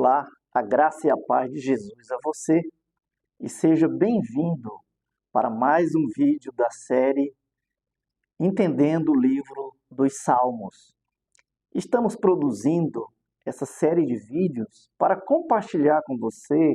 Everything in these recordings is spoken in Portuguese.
Olá, a graça e a paz de Jesus a você e seja bem-vindo para mais um vídeo da série Entendendo o Livro dos Salmos. Estamos produzindo essa série de vídeos para compartilhar com você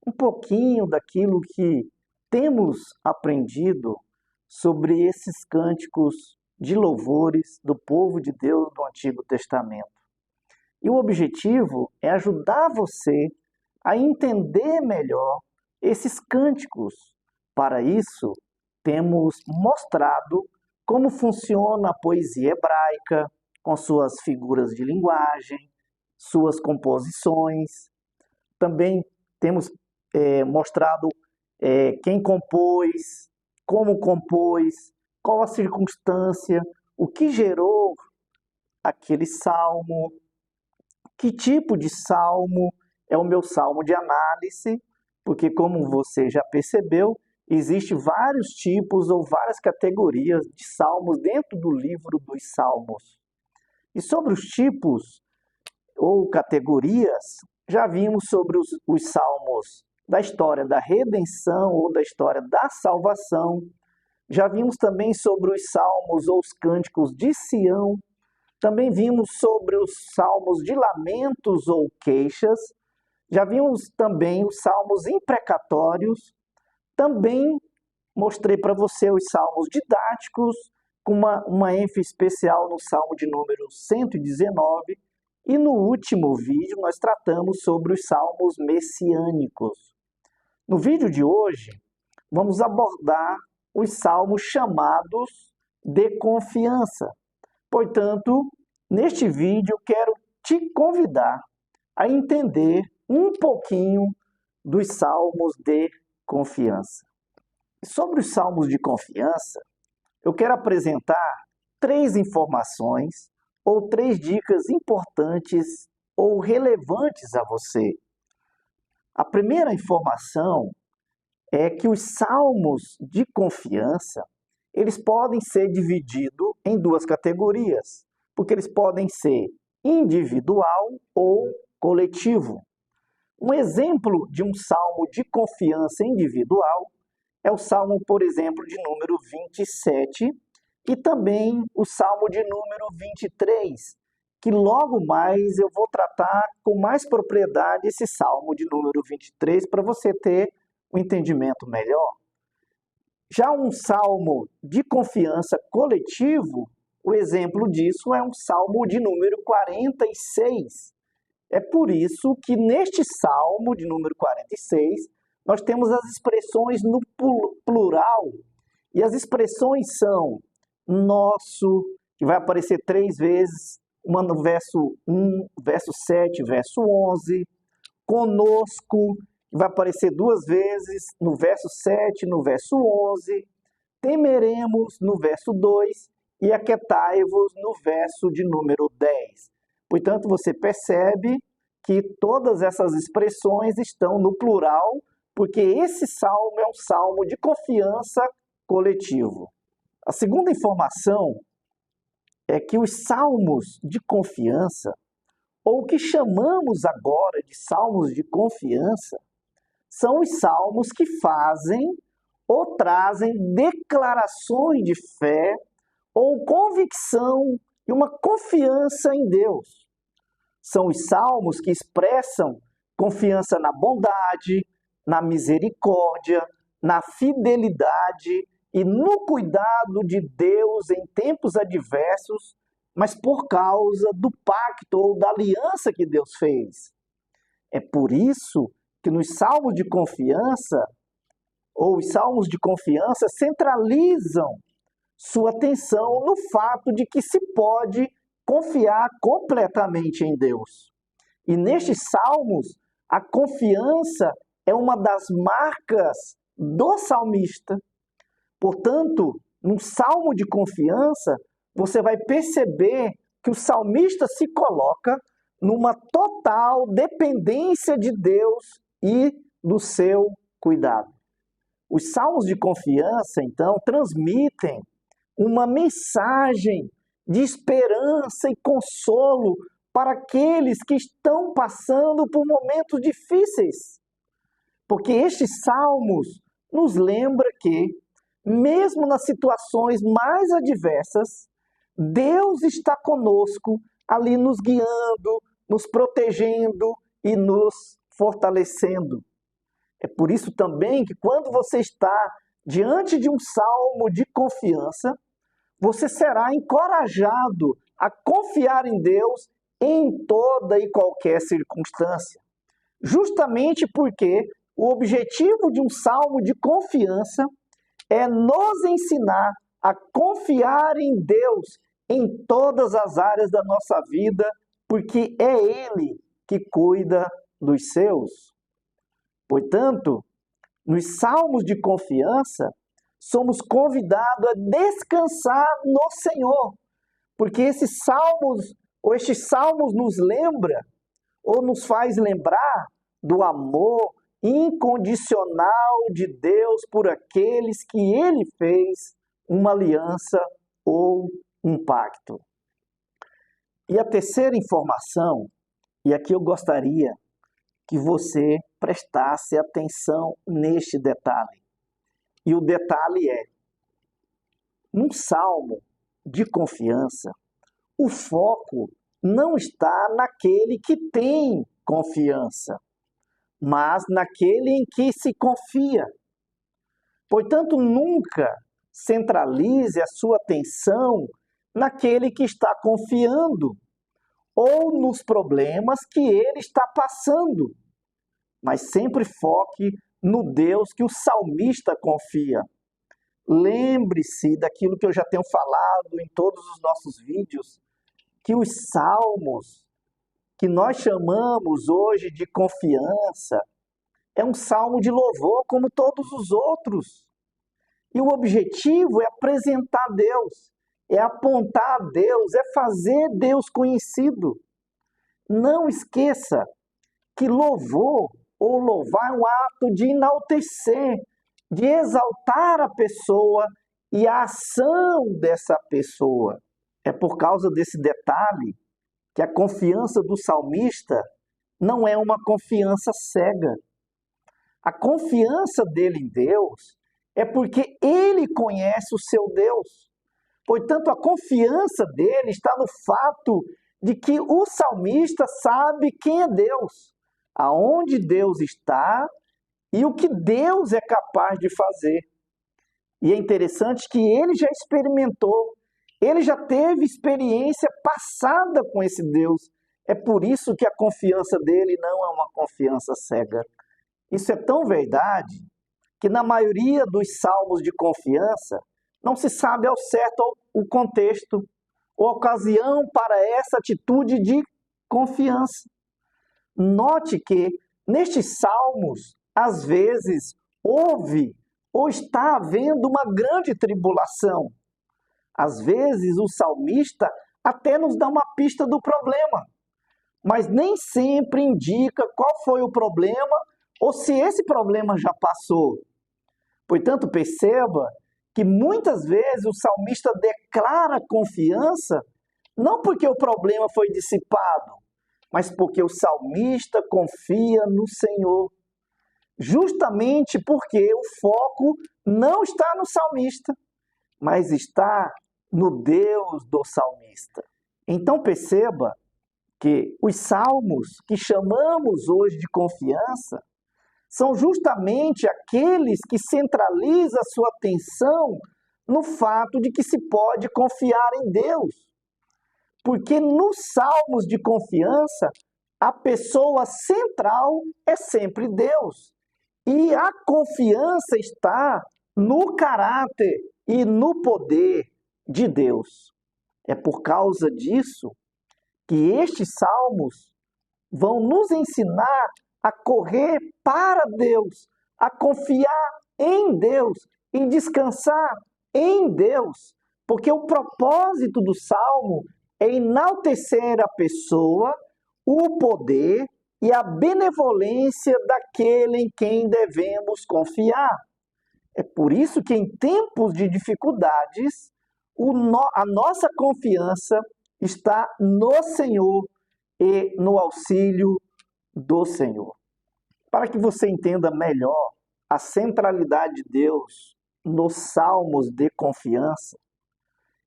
um pouquinho daquilo que temos aprendido sobre esses cânticos de louvores do povo de Deus do Antigo Testamento. E o objetivo é ajudar você a entender melhor esses cânticos. Para isso, temos mostrado como funciona a poesia hebraica, com suas figuras de linguagem, suas composições. Também temos mostrado quem compôs, como compôs, qual a circunstância, o que gerou aquele salmo, que tipo de salmo é o meu salmo de análise, porque como você já percebeu, existem vários tipos ou várias categorias de salmos dentro do livro dos Salmos. E sobre os tipos ou categorias, já vimos sobre os salmos da história da redenção ou da história da salvação. Já vimos também sobre os salmos ou os cânticos de Sião. Também vimos sobre os salmos de lamentos ou queixas. Já vimos também os salmos imprecatórios. Também mostrei para você os salmos didáticos, com uma ênfase especial no salmo de número 119. E no último vídeo nós tratamos sobre os salmos messiânicos. No vídeo de hoje, vamos abordar os salmos chamados de confiança. Portanto, neste vídeo quero te convidar a entender um pouquinho dos salmos de confiança. Sobre os salmos de confiança, eu quero apresentar 3 informações ou 3 dicas importantes ou relevantes a você. A primeira informação é que os salmos de confiança eles podem ser divididos em 2 categorias, porque eles podem ser individual ou coletivo. Um exemplo de um salmo de confiança individual é o salmo, por exemplo, de número 27 e também o salmo de número 23, que logo mais eu vou tratar com mais propriedade esse salmo de número 23 para você ter um entendimento melhor. Já um salmo de confiança coletivo, o exemplo disso é um salmo de número 46. É por isso que neste salmo de número 46, nós temos as expressões no plural. E as expressões são nosso, que vai aparecer 3 vezes, uma no verso 1, verso 7, verso 11. Conosco, vai aparecer 2 vezes, no verso 7, no verso 11, temeremos, no verso 2, e aquietai-vos, no verso de número 10. Portanto, você percebe que todas essas expressões estão no plural, porque esse salmo é um salmo de confiança coletivo. A segunda informação é que os salmos de confiança, ou o que chamamos agora de salmos de confiança, são os salmos que fazem ou trazem declarações de fé ou convicção e uma confiança em Deus. São os salmos que expressam confiança na bondade, na misericórdia, na fidelidade e no cuidado de Deus em tempos adversos, mas por causa do pacto ou da aliança que Deus fez. É por isso que nos salmos de confiança, ou os salmos de confiança, centralizam sua atenção no fato de que se pode confiar completamente em Deus. E nestes salmos, a confiança é uma das marcas do salmista. Portanto, no salmo de confiança, você vai perceber que o salmista se coloca numa total dependência de Deus e do seu cuidado. Os salmos de confiança, então, transmitem uma mensagem de esperança e consolo para aqueles que estão passando por momentos difíceis. Porque estes salmos nos lembra que, mesmo nas situações mais adversas, Deus está conosco, ali nos guiando, nos protegendo e nos fortalecendo. É por isso também que quando você está diante de um salmo de confiança, você será encorajado a confiar em Deus em toda e qualquer circunstância. Justamente porque o objetivo de um salmo de confiança é nos ensinar a confiar em Deus em todas as áreas da nossa vida, porque é Ele que cuida dos seus. Portanto, nos salmos de confiança, somos convidados a descansar no Senhor, porque estes salmos nos lembra ou nos faz lembrar do amor incondicional de Deus por aqueles que Ele fez uma aliança ou um pacto. E a terceira informação, e aqui eu gostaria que você prestasse atenção neste detalhe. E o detalhe é, num salmo de confiança, o foco não está naquele que tem confiança, mas naquele em que se confia. Portanto, nunca centralize a sua atenção naquele que está confiando ou nos problemas que ele está passando, mas sempre foque no Deus que o salmista confia. Lembre-se daquilo que eu já tenho falado em todos os nossos vídeos, que os salmos, que nós chamamos hoje de confiança, é um salmo de louvor como todos os outros. E o objetivo é apresentar Deus, é apontar a Deus, é fazer Deus conhecido. Não esqueça que louvor ou louvar é um ato de enaltecer, de exaltar a pessoa e a ação dessa pessoa. É por causa desse detalhe que a confiança do salmista não é uma confiança cega. A confiança dele em Deus é porque ele conhece o seu Deus. Portanto, a confiança dele está no fato de que o salmista sabe quem é Deus, aonde Deus está e o que Deus é capaz de fazer. E é interessante que ele já experimentou, ele já teve experiência passada com esse Deus. É por isso que a confiança dele não é uma confiança cega. Isso é tão verdade que na maioria dos salmos de confiança não se sabe ao certo o contexto ou a ocasião para essa atitude de confiança. Note que nestes salmos, às vezes, houve ou está havendo uma grande tribulação. Às vezes, o salmista até nos dá uma pista do problema, mas nem sempre indica qual foi o problema ou se esse problema já passou. Portanto, perceba que muitas vezes o salmista declara confiança não porque o problema foi dissipado, mas porque o salmista confia no Senhor. Justamente porque o foco não está no salmista, mas está no Deus do salmista. Então perceba que os salmos que chamamos hoje de confiança são justamente aqueles que centralizam a sua atenção no fato de que se pode confiar em Deus. Porque nos salmos de confiança, a pessoa central é sempre Deus. E a confiança está no caráter e no poder de Deus. É por causa disso que estes salmos vão nos ensinar a correr para Deus, a confiar em Deus e descansar em Deus, porque o propósito do salmo é enaltecer a pessoa, o poder e a benevolência daquele em quem devemos confiar. É por isso que em tempos de dificuldades, a nossa confiança está no Senhor e no auxílio do Senhor. Para que você entenda melhor a centralidade de Deus nos salmos de confiança,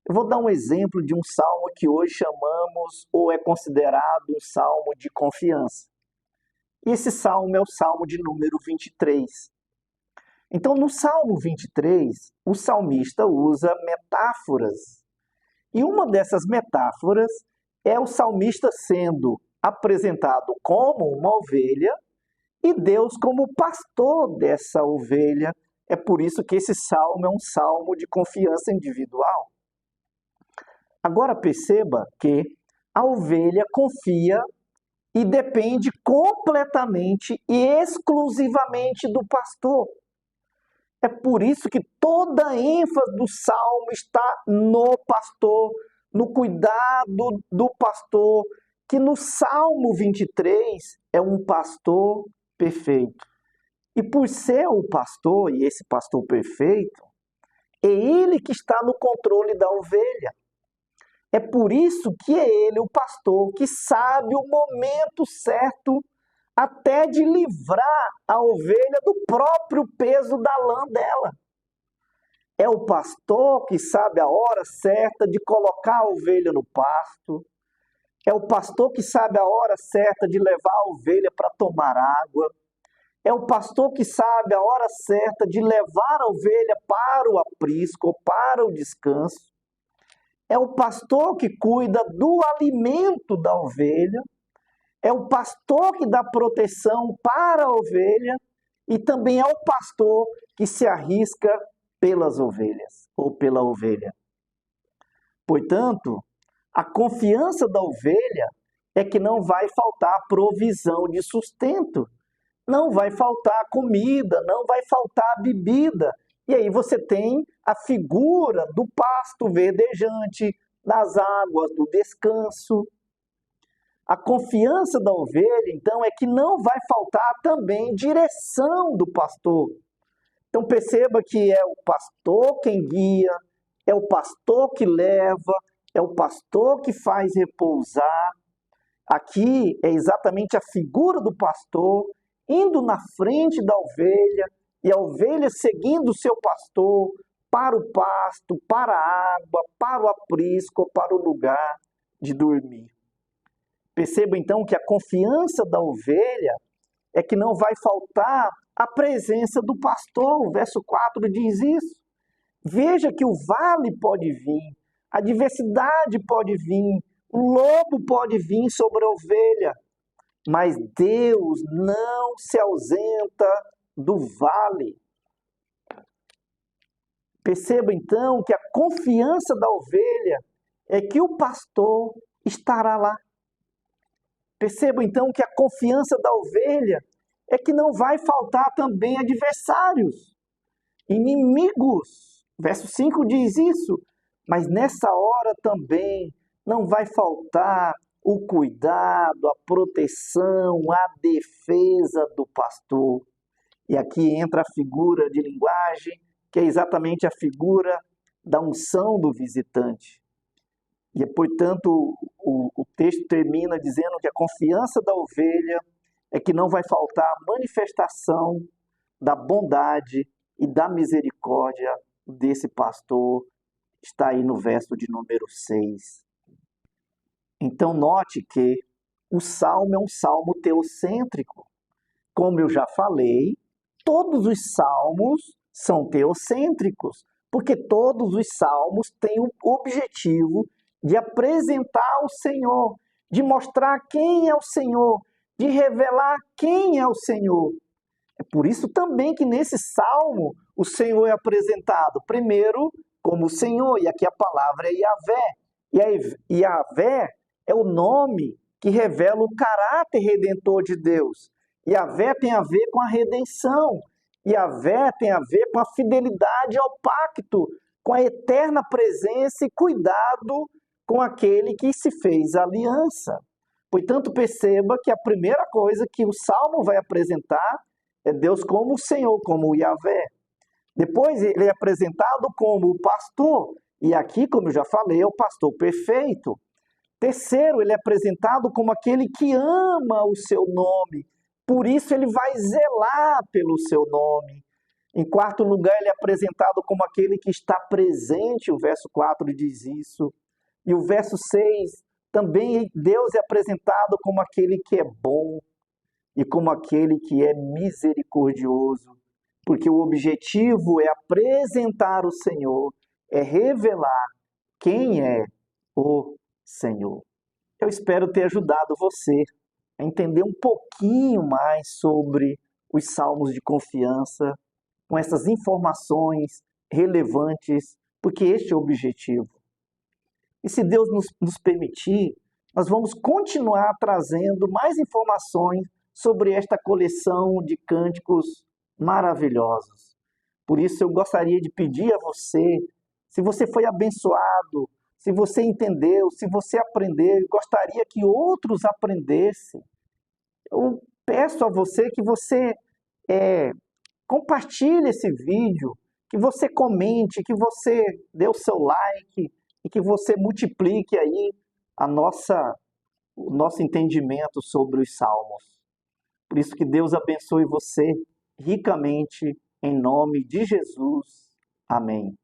eu vou dar um exemplo de um salmo que hoje chamamos ou é considerado um salmo de confiança. E esse salmo é o salmo de número 23. Então, no salmo 23, o salmista usa metáforas. E uma dessas metáforas é o salmista sendo apresentado como uma ovelha e Deus como pastor dessa ovelha. É por isso que esse salmo é um salmo de confiança individual. Agora perceba que a ovelha confia e depende completamente e exclusivamente do pastor. É por isso que toda a ênfase do salmo está no pastor, no cuidado do pastor, que no Salmo 23 é um pastor perfeito. E por ser o pastor, e esse pastor perfeito, é ele que está no controle da ovelha. É por isso que é ele, o pastor, que sabe o momento certo até de livrar a ovelha do próprio peso da lã dela. É o pastor que sabe a hora certa de colocar a ovelha no pasto. É o pastor que sabe a hora certa de levar a ovelha para tomar água. É o pastor que sabe a hora certa de levar a ovelha para o aprisco ou para o descanso. É o pastor que cuida do alimento da ovelha. É o pastor que dá proteção para a ovelha. E também é o pastor que se arrisca pelas ovelhas ou pela ovelha. Portanto, a confiança da ovelha é que não vai faltar provisão de sustento, não vai faltar comida, não vai faltar bebida. E aí você tem a figura do pasto verdejante, das águas, do descanso. A confiança da ovelha, então, é que não vai faltar também direção do pastor. Então perceba que é o pastor quem guia, é o pastor que leva, é o pastor que faz repousar. Aqui é exatamente a figura do pastor indo na frente da ovelha e a ovelha seguindo o seu pastor para o pasto, para a água, para o aprisco, para o lugar de dormir. Perceba então que a confiança da ovelha é que não vai faltar a presença do pastor. O verso 4 diz isso. Veja que o vale pode vir, a adversidade pode vir, o lobo pode vir sobre a ovelha, mas Deus não se ausenta do vale. Perceba então que a confiança da ovelha é que o pastor estará lá. Perceba então que a confiança da ovelha é que não vai faltar também adversários, inimigos. Verso 5 diz isso, mas nessa hora também não vai faltar o cuidado, a proteção, a defesa do pastor. E aqui entra a figura de linguagem, que é exatamente a figura da unção do visitante. E, portanto, o texto termina dizendo que a confiança da ovelha é que não vai faltar a manifestação da bondade e da misericórdia desse pastor. Está aí no verso de número 6. Então, note que o salmo é um salmo teocêntrico. Como eu já falei, todos os salmos são teocêntricos, porque todos os salmos têm o objetivo de apresentar o Senhor, de mostrar quem é o Senhor, de revelar quem é o Senhor. É por isso também que nesse salmo o Senhor é apresentado primeiro como o Senhor, e aqui a palavra é Yahvé. E Yahvé é o nome que revela o caráter redentor de Deus. Yahvé tem a ver com a redenção. Yahvé tem a ver com a fidelidade ao pacto, com a eterna presença e cuidado com aquele que se fez aliança. Portanto, perceba que a primeira coisa que o Salmo vai apresentar é Deus como o Senhor, como o Yahvé. Depois ele é apresentado como o pastor, e aqui, como eu já falei, é o pastor perfeito. Terceiro, ele é apresentado como aquele que ama o seu nome, por isso ele vai zelar pelo seu nome. Em quarto lugar, ele é apresentado como aquele que está presente, o verso 4 diz isso. E o verso 6, também Deus é apresentado como aquele que é bom e como aquele que é misericordioso, porque o objetivo é apresentar o Senhor, é revelar quem é o Senhor. Eu espero ter ajudado você a entender um pouquinho mais sobre os salmos de confiança, com essas informações relevantes, porque este é o objetivo. E se Deus nos permitir, nós vamos continuar trazendo mais informações sobre esta coleção de cânticos maravilhosos. Por isso eu gostaria de pedir a você, se você foi abençoado, se você entendeu, se você aprendeu, gostaria que outros aprendessem, eu peço a você que você compartilhe esse vídeo, que você comente, que você dê o seu like e que você multiplique aí o nosso entendimento sobre os salmos. Por isso que Deus abençoe você ricamente, em nome de Jesus. Amém.